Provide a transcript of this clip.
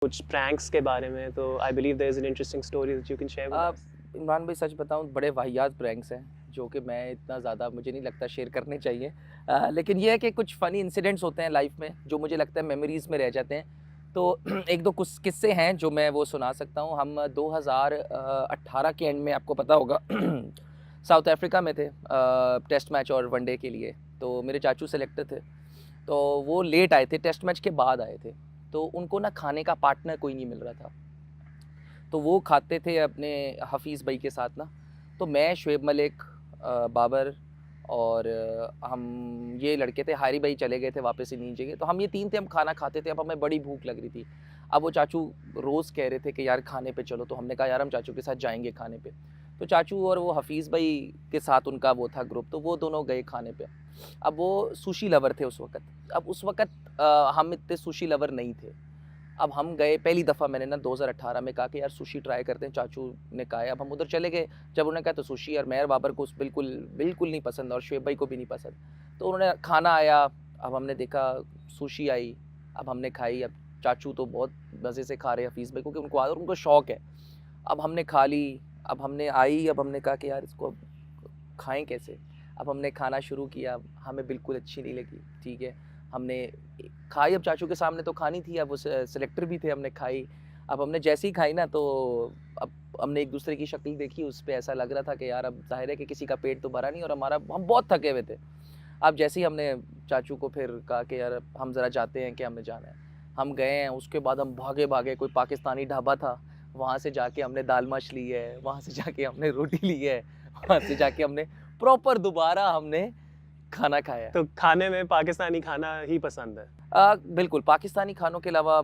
कुछ प्रैंक्स के बारे में, तो I believe there is an interesting story that you can share with us. Imran भाई सच बताऊँ बड़े वाहियात प्रैंक्स हैं जो कि मैं इतना ज़्यादा मुझे नहीं लगता शेयर करने चाहिए। लेकिन ये है कि कुछ फ़नी इंसिडेंट्स होते हैं लाइफ में जो मुझे लगता है मेमोरीज़ में रह जाते हैं। तो एक दो कुछ किस्से हैं जो मैं वो सुना सकता हूँ। हम 2018 के एंड में आपको पता होगा साउथ अफ्रीका में थे टेस्ट मैच और वनडे के लिए। तो मेरे चाचू सेलेक्टर थे, तो वो लेट आए थे, टेस्ट मैच के बाद आए थे। तो उनको ना खाने का पार्टनर कोई नहीं मिल रहा था, तो वो खाते थे अपने हफ़ीज़ भाई के साथ ना। तो मैं, शुएब मलिक, बाबर और हम ये लड़के थे, हारी भाई चले गए थे वापस ही नीचे के। तो हम ये 3 थे, हम खाना खाते थे। अब हमें बड़ी भूख लग रही थी। अब वो चाचू रोज़ कह रहे थे कि यार खाने पे चलो, तो हमने कहा यार हम चाचू के साथ जाएँगे खाने पे। तो चाचू और वो हफ़ीज़ भाई के साथ उनका वो था ग्रुप, तो वो दोनों गए खाने पे। अब वो सुशी लवर थे उस वक़्त। अब उस वक़्त हम इतने सुशी लवर नहीं थे। अब हम गए, पहली दफ़ा मैंने ना 2018 में कहा कि यार सुशी ट्राई करते हैं, चाचू ने कहा है। अब हम उधर चले गए, जब उन्होंने कहा तो सुशी, और मैं और बाबर को बिल्कुल बिल्कुल नहीं पसंद और शुएब भाई को भी नहीं पसंद। तो उन्होंने खाना आया, अब हमने देखा सुशी आई, अब हमने खाई। अब चाचू तो बहुत मज़े से खा रहे हैं हफ़ीज़ भाई, क्योंकि उनको शौक है। अब हमने खा ली, अब हमने आई, अब हमने कहा कि यार इसको अब खाएँ कैसे? अब हमने खाना शुरू किया, हमें बिल्कुल अच्छी नहीं लगी, ठीक है। हमने खाई, अब चाचू के सामने तो खानी थी, अब वो सेलेक्टर भी थे, हमने खाई। अब हमने जैसे ही खाई ना, तो अब हमने एक-दूसरे की शक्ल देखी, उस पे ऐसा लग रहा था कि यार अब ज़ाहिर है कि किसी का पेट तो भरा नहीं और हम बहुत थके हुए थे। अब जैसे ही हमने चाचू को फिर कहा कि यार हम ज़रा जाते हैं कि हमें जाना है। हम गए हैं, उसके बाद हम भागे-भागे, कोई पाकिस्तानी ढाबा था, वहाँ से जाके हमने दाल मश ली है, वहाँ से जाके हमने रोटी ली है, वहाँ से जाके हमने प्रॉपर दोबारा हमने खाना खाया है। तो खाने में पाकिस्तानी खाना ही पसंद है। बिल्कुल, पाकिस्तानी खानों के अलावा